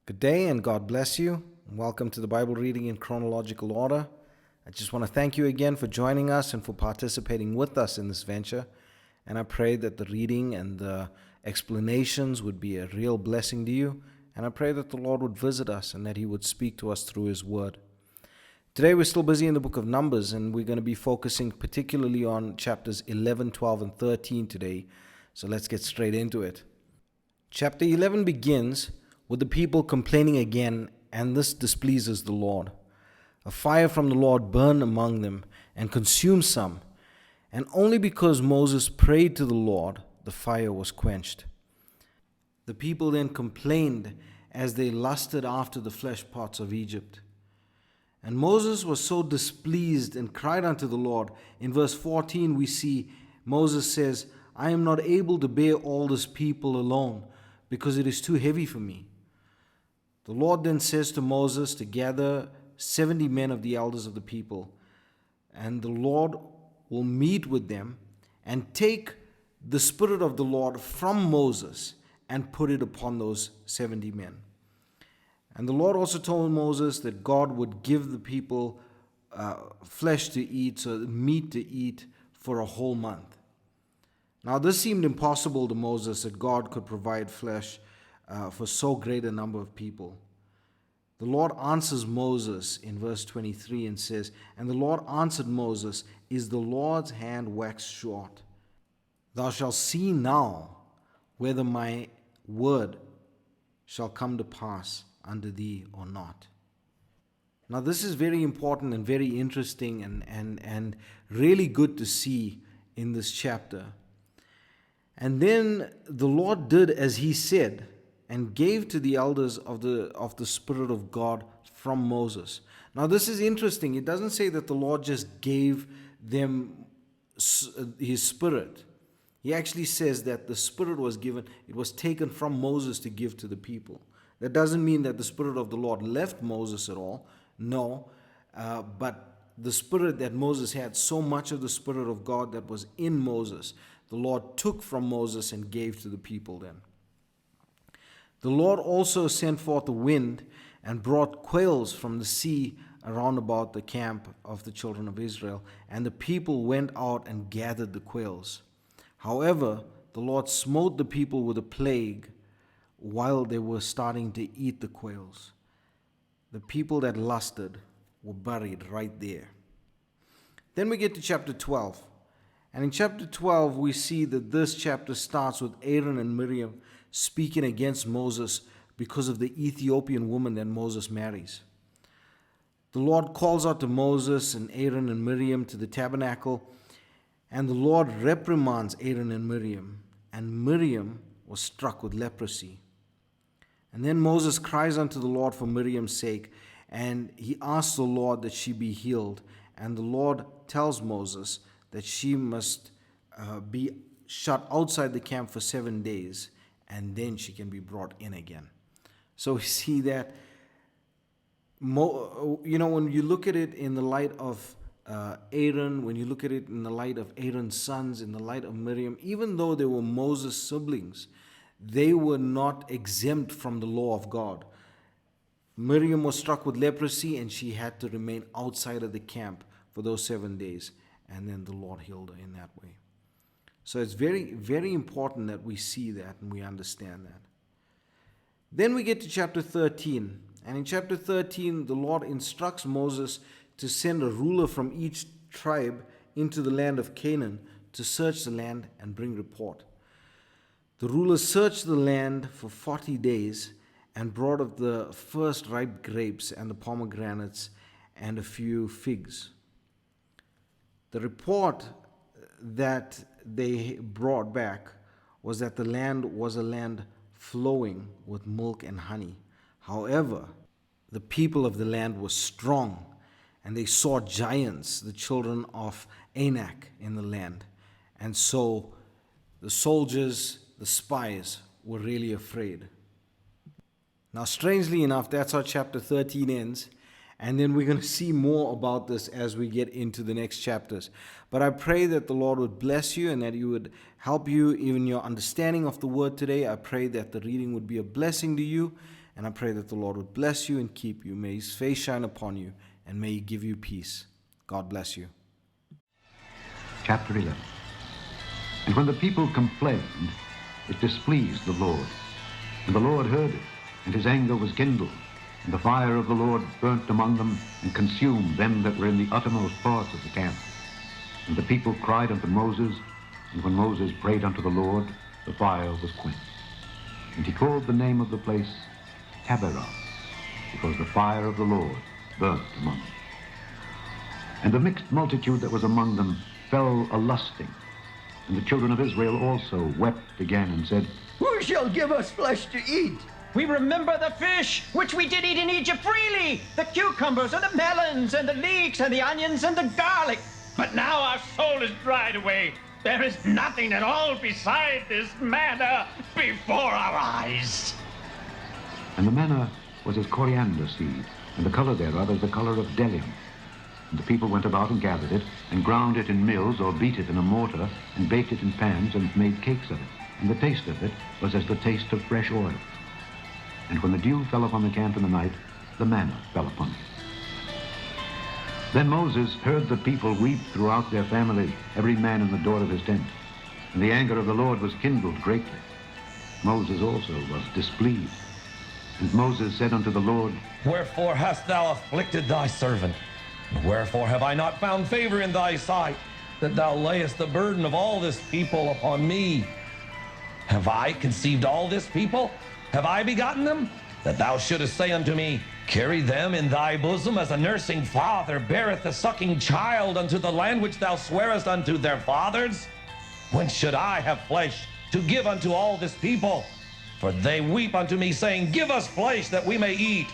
Good day and God bless you. Welcome to the Bible reading in chronological order. I just want to thank you again for joining us and for participating with us in this venture. And I pray that the reading and the explanations would be a real blessing to you. And I pray that the Lord would visit us and that He would speak to us through His Word. Today we're still busy in the book of Numbers, and we're going to be focusing particularly on chapters 11, 12, and 13 today. So let's get straight into it. Chapter 11 begins with the people complaining again, and this displeases the Lord. A fire from the Lord burned among them and consumed some, and only because Moses prayed to the Lord, the fire was quenched. The people then complained as they lusted after the flesh pots of Egypt. And Moses was so displeased and cried unto the Lord. In verse 14 we see Moses says, I am not able to bear all this people alone, because it is too heavy for me. The Lord then says to Moses to gather 70 men of the elders of the people, and the Lord will meet with them and take the Spirit of the Lord from Moses and put it upon those 70 men. And the Lord also told Moses that God would give the people flesh to eat, so meat to eat for a whole month. Now this seemed impossible to Moses, that God could provide flesh for so great a number of people. The Lord answers Moses in verse 23 and says, And the Lord answered Moses, Is the Lord's hand waxed short? Thou shalt see now whether my word shall come to pass unto thee or not. Now this is very important and very interesting and really good to see in this chapter. And then the Lord did as He said, and gave to the elders of the Spirit of God from Moses. Now this is interesting. It doesn't say that the Lord just gave them His Spirit. He actually says that the Spirit was given, it was taken from Moses to give to the people. That doesn't mean that the Spirit of the Lord left Moses at all. No, but the Spirit that Moses had, so much of the Spirit of God that was in Moses, the Lord took from Moses and gave to the people then. The Lord also sent forth a wind and brought quails from the sea around about the camp of the children of Israel, and the people went out and gathered the quails. However, the Lord smote the people with a plague while they were starting to eat the quails. The people that lusted were buried right there. Then we get to chapter 12. And in chapter 12, we see that this chapter starts with Aaron and Miriam speaking against Moses because of the Ethiopian woman that Moses marries. The Lord calls out to Moses and Aaron and Miriam to the tabernacle, and the Lord reprimands Aaron and Miriam was struck with leprosy. And then Moses cries unto the Lord for Miriam's sake, and he asks the Lord that she be healed. And the Lord tells Moses that she must be shut outside the camp for 7 days, and then she can be brought in again. So we see that, when you look at it in the light of Aaron, when you look at it in the light of Aaron's sons, in the light of Miriam, even though they were Moses' siblings, they were not exempt from the law of God. Miriam was struck with leprosy, and she had to remain outside of the camp for those 7 days, and then the Lord healed her in that way. So it's very, very important that we see that and we understand that. Then we get to chapter 13. And in chapter 13, the Lord instructs Moses to send a ruler from each tribe into the land of Canaan to search the land and bring report. The ruler searched the land for 40 days and brought up the first ripe grapes and the pomegranates and a few figs. The report that they brought back was that the land was a land flowing with milk and honey. However, the people of the land were strong, and they saw giants, the children of Anak, in the land. And so the soldiers, the spies, were really afraid. Now, strangely enough, that's how chapter 13 ends. And then we're going to see more about this as we get into the next chapters. But I pray that the Lord would bless you and that He would help you in your understanding of the Word today. I pray that the reading would be a blessing to you And I pray that the Lord would bless you and keep you. May his face shine upon you, and may he give you peace. God bless you. Chapter 11. And when the people complained, it displeased the Lord. And the Lord heard it, and his anger was kindled. And the fire of the Lord burnt among them, and consumed them that were in the uttermost parts of the camp. And the people cried unto Moses, and when Moses prayed unto the Lord, the fire was quenched. And he called the name of the place Taberah, because the fire of the Lord burnt among them. And the mixed multitude that was among them fell a-lusting. And the children of Israel also wept again, and said, Who shall give us flesh to eat? We remember the fish which we did eat in Egypt freely, the cucumbers and the melons and the leeks and the onions and the garlic. But now our soul is dried away. There is nothing at all beside this manna before our eyes. And the manna was as coriander seed, and the color thereof as the color of bdellium. And the people went about and gathered it, and ground it in mills, or beat it in a mortar, and baked it in pans, and made cakes of it. And the taste of it was as the taste of fresh oil. And when the dew fell upon the camp in the night, the manna fell upon it. Then Moses heard the people weep throughout their family, every man in the door of his tent. And the anger of the Lord was kindled greatly. Moses also was displeased. And Moses said unto the Lord, Wherefore hast thou afflicted thy servant? And wherefore have I not found favor in thy sight, that thou layest the burden of all this people upon me? Have I conceived all this people? Have I begotten them? That thou shouldest say unto me, Carry them in thy bosom as a nursing father beareth a sucking child unto the land which thou swearest unto their fathers? When should I have flesh to give unto all this people? For they weep unto me, saying, Give us flesh that we may eat.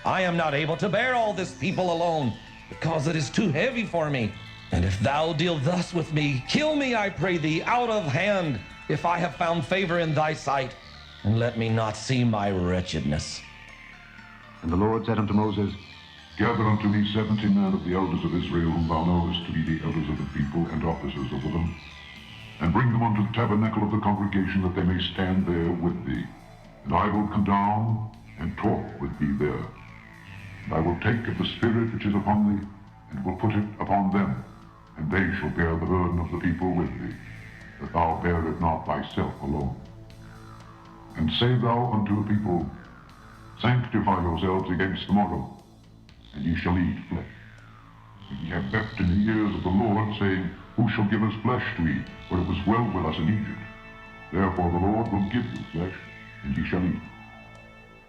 I am not able to bear all this people alone, because it is too heavy for me. And if thou deal thus with me, kill me, I pray thee, out of hand, if I have found favor in thy sight, and let me not see my wretchedness. And the Lord said unto Moses, Gather unto me 70 men of the elders of Israel, whom thou knowest to be the elders of the people and officers over them, and bring them unto the tabernacle of the congregation, that they may stand there with thee. And I will come down and talk with thee there. And I will take of the Spirit which is upon thee, and will put it upon them, and they shall bear the burden of the people with thee, that thou bear it not thyself alone. And say thou unto the people, Sanctify yourselves against tomorrow, and ye shall eat flesh. And ye have wept in the ears of the Lord, saying, Who shall give us flesh to eat? For it was well with us in Egypt. Therefore the Lord will give you flesh, and ye shall eat.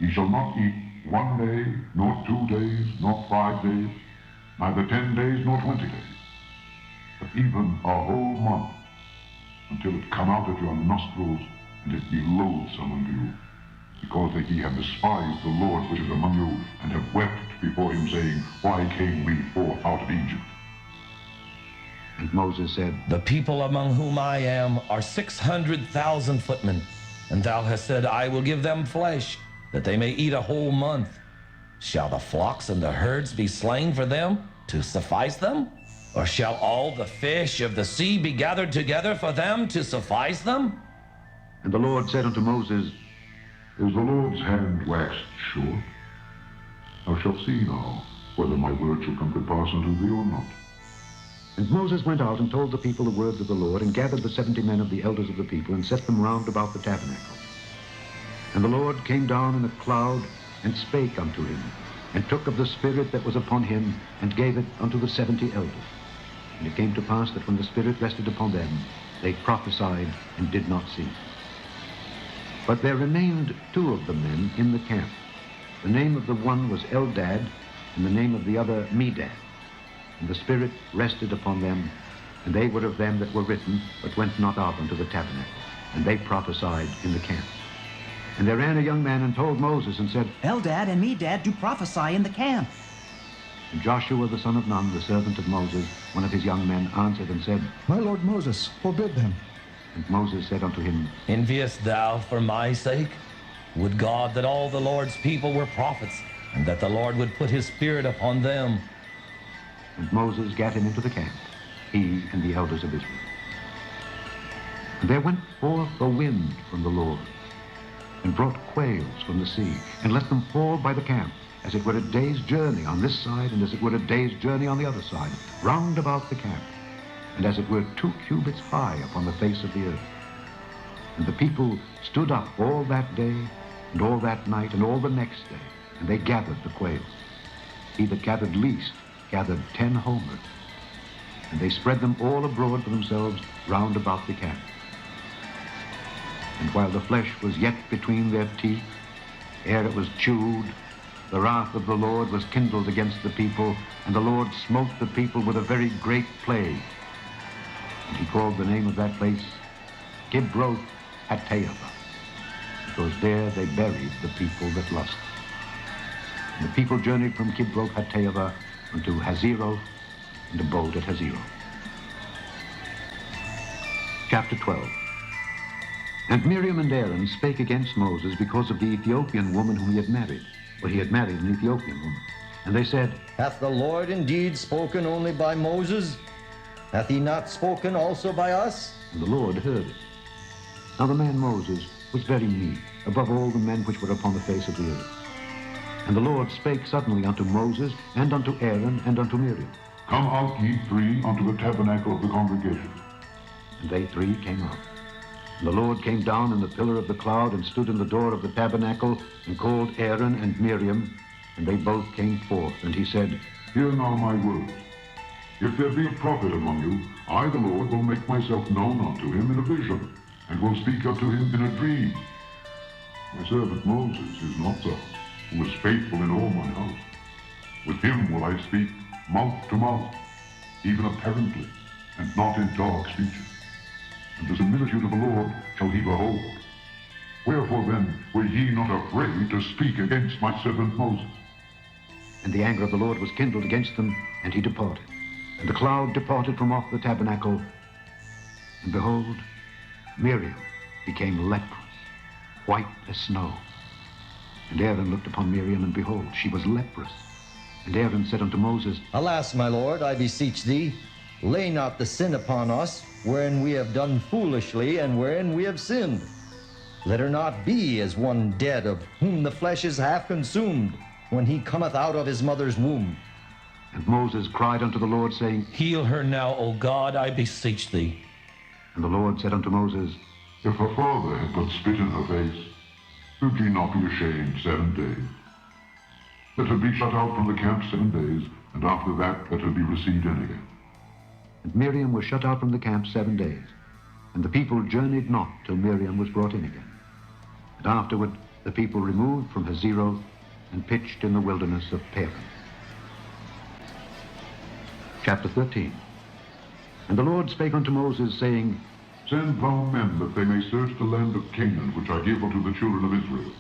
Ye shall not eat 1 day, nor 2 days, nor 5 days, neither 10 days, nor 20 days, but even a whole month, until it come out of your nostrils, and it be loathsome unto you, because that ye have despised the Lord which is among you, and have wept before him, saying, Why came we forth out of Egypt? and Moses said, The people among whom I am are 600,000 footmen, and thou hast said, I will give them flesh, that they may eat a whole month. Shall the flocks and the herds be slain for them, to suffice them? Or shall all the fish of the sea be gathered together for them, to suffice them? And the Lord said unto Moses, Is the Lord's hand waxed short? Thou shalt see now whether my word shall come to pass unto thee or not. And Moses went out and told the people the words of the Lord, and gathered the 70 men of the elders of the people, and set them round about the tabernacle. And the Lord came down in a cloud, and spake unto him, and took of the Spirit that was upon him, and gave it unto the 70 elders. And it came to pass that when the Spirit rested upon them, they prophesied and did not see. But there remained 2 of the men in the camp. The name of the one was Eldad, and the name of the other Medad. And the Spirit rested upon them, and they were of them that were written, but went not out unto the tabernacle. And they prophesied in the camp. And there ran a young man and told Moses, and said, Eldad and Medad do prophesy in the camp. And Joshua the son of Nun, the servant of Moses, one of his young men, answered and said, My lord Moses, forbid them. And Moses said unto him, Enviest thou for my sake? Would God that all the Lord's people were prophets, and that the Lord would put his Spirit upon them. And Moses gat him into the camp, he and the elders of Israel. And there went forth a wind from the Lord, and brought quails from the sea, and let them fall by the camp, as it were a day's journey on this side, and as it were a day's journey on the other side, round about the camp, and as it were 2 cubits high upon the face of the earth. And the people stood up all that day, and all that night, and all the next day, and they gathered the quails. He that gathered least gathered 10 homers, and they spread them all abroad for themselves round about the camp. And while the flesh was yet between their teeth, ere it was chewed, the wrath of the Lord was kindled against the people, and the Lord smote the people with a very great plague. And he called the name of that place Kibroth Hattaavah, because there they buried the people that lusted. And the people journeyed from Kibroth Hattaavah unto Hazeroth, and abode at Hazeroth. Chapter 12. And Miriam and Aaron spake against Moses because of the Ethiopian woman whom he had married, for he had married an Ethiopian woman. And they said, Hath the Lord indeed spoken only by Moses? Hath he not spoken also by us? And the Lord heard it. Now the man Moses was very meek, above all the men which were upon the face of the earth. And the Lord spake suddenly unto Moses, and unto Aaron, and unto Miriam. Come out ye 3 unto the tabernacle of the congregation. And they 3 came out. And the Lord came down in the pillar of the cloud, and stood in the door of the tabernacle, and called Aaron and Miriam, and they both came forth. And he said, Hear now my words. If there be a prophet among you, I, the Lord, will make myself known unto him in a vision, and will speak unto him in a dream. My servant Moses is not so, who is faithful in all my house. With him will I speak mouth to mouth, even apparently, and not in dark speeches. And the similitude of the Lord shall he behold. Wherefore then were ye not afraid to speak against my servant Moses? And the anger of the Lord was kindled against them, and he departed. And the cloud departed from off the tabernacle, and behold, Miriam became leprous, white as snow. And Aaron looked upon Miriam, and behold, she was leprous. And Aaron said unto Moses, Alas, my Lord, I beseech thee, lay not the sin upon us, wherein we have done foolishly, and wherein we have sinned. Let her not be as one dead, of whom the flesh is half consumed, when he cometh out of his mother's womb. And Moses cried unto the Lord, saying, Heal her now, O God, I beseech thee. And the Lord said unto Moses, If her father had but spit in her face, should ye not be ashamed 7 days? Let her be shut out from the camp 7 days, and after that let her be received in again. And Miriam was shut out from the camp 7 days. And the people journeyed not till Miriam was brought in again. And afterward the people removed from Hazeroth, and pitched in the wilderness of Paran. Chapter 13. And the Lord spake unto Moses, saying, Send thou men that they may search the land of Canaan, which I give unto the children of Israel.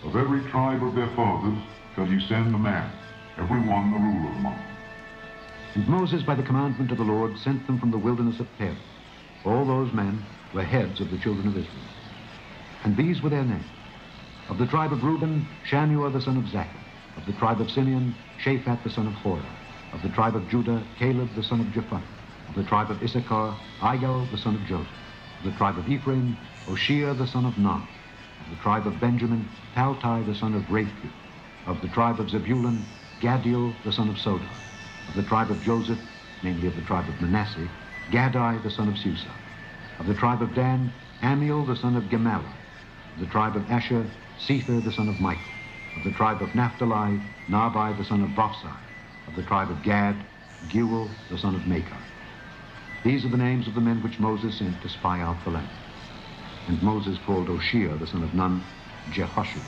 Of every tribe of their fathers shall ye send a man, every one a ruler among them. And Moses, by the commandment of the Lord, sent them from the wilderness of Paran. All those men were heads of the children of Israel. And these were their names. Of the tribe of Reuben, Shammua the son of Zaccur. Of the tribe of Simeon, Shaphat the son of Hori. Of the tribe of Judah, Caleb the son of Jephunneh. Of the tribe of Issachar, Igal the son of Joseph. Of the tribe of Ephraim, Hoshea the son of Nun. Of the tribe of Benjamin, Paltai the son of Raphu. Of the tribe of Zebulun, Gadiel the son of Sodar. Of the tribe of Joseph, namely of the tribe of Manasseh, Gadai the son of Susa. Of the tribe of Dan, Amiel the son of Gemallah. Of the tribe of Asher, Sether the son of Michael. Of the tribe of Naphtali, Nabai the son of Vophsi. Of the tribe of Gad, Geuel the son of Machir. These are the names of the men which Moses sent to spy out the land. And Moses called Hoshea the son of Nun, Jehoshua.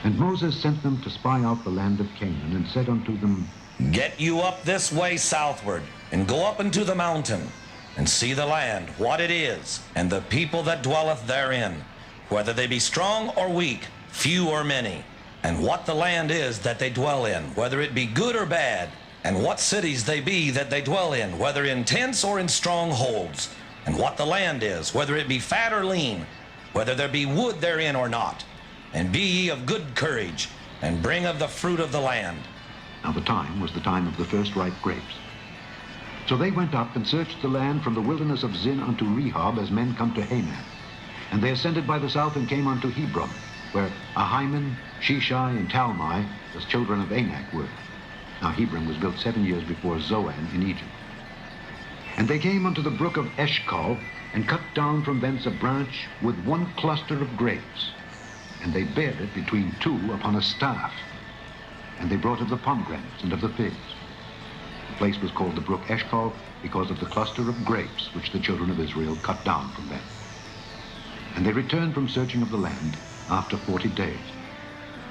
And Moses sent them to spy out the land of Canaan, and said unto them, Get you up this way southward, and go up into the mountain, and see the land, what it is, and the people that dwelleth therein, whether they be strong or weak, few or many, and what the land is that they dwell in, whether it be good or bad, and what cities they be that they dwell in, whether in tents or in strongholds, and what the land is, whether it be fat or lean, whether there be wood therein or not. And be ye of good courage, and bring of the fruit of the land. Now the time was the time of the first ripe grapes. So they went up and searched the land from the wilderness of Zin unto Rehob, as men come to Hamath. And they ascended by the south and came unto Hebron, where Ahiman, Sheshai, and Talmai, the children of Anak, were. Now Hebron was built 7 years before Zoan in Egypt. And they came unto the brook of Eshcol, and cut down from thence a branch with one cluster of grapes. And they bared it between two upon a staff. And they brought of the pomegranates and of the figs. The place was called the brook Eshcol because of the cluster of grapes which the children of Israel cut down from them. And they returned from searching of the land after 40 days.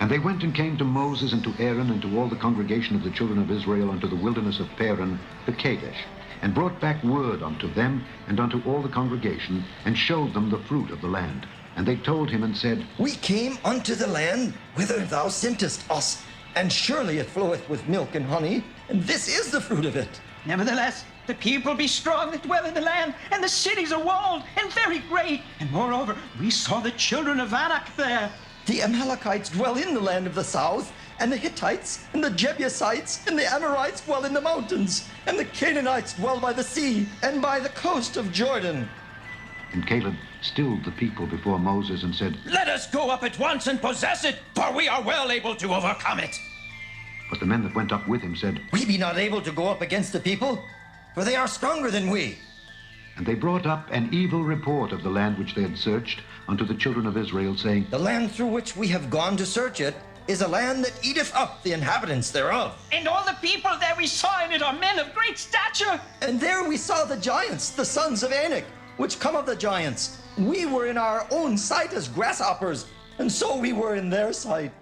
And they went and came to Moses and to Aaron and to all the congregation of the children of Israel unto the wilderness of Paran, the Kadesh, and brought back word unto them and unto all the congregation, and showed them the fruit of the land. And they told him and said, We came unto the land whither thou sentest us, and surely it floweth with milk and honey, and this is the fruit of it. Nevertheless, the people be strong that dwell in the land, and the cities are walled and very great. And moreover, we saw the children of Anak there. The Amalekites dwell in the land of the south, and the Hittites, and the Jebusites, and the Amorites dwell in the mountains, and the Canaanites dwell by the sea, and by the coast of Jordan. And Caleb stilled the people before Moses and said, Let us go up at once and possess it, for we are well able to overcome it. But the men that went up with him said, We be not able to go up against the people, for they are stronger than we. And they brought up an evil report of the land which they had searched unto the children of Israel, saying, The land through which we have gone to search it is a land that eateth up the inhabitants thereof. And all the people that we saw in it are men of great stature. And there we saw the giants, the sons of Anak, which come of the giants. We were in our own sight as grasshoppers, and so we were in their sight.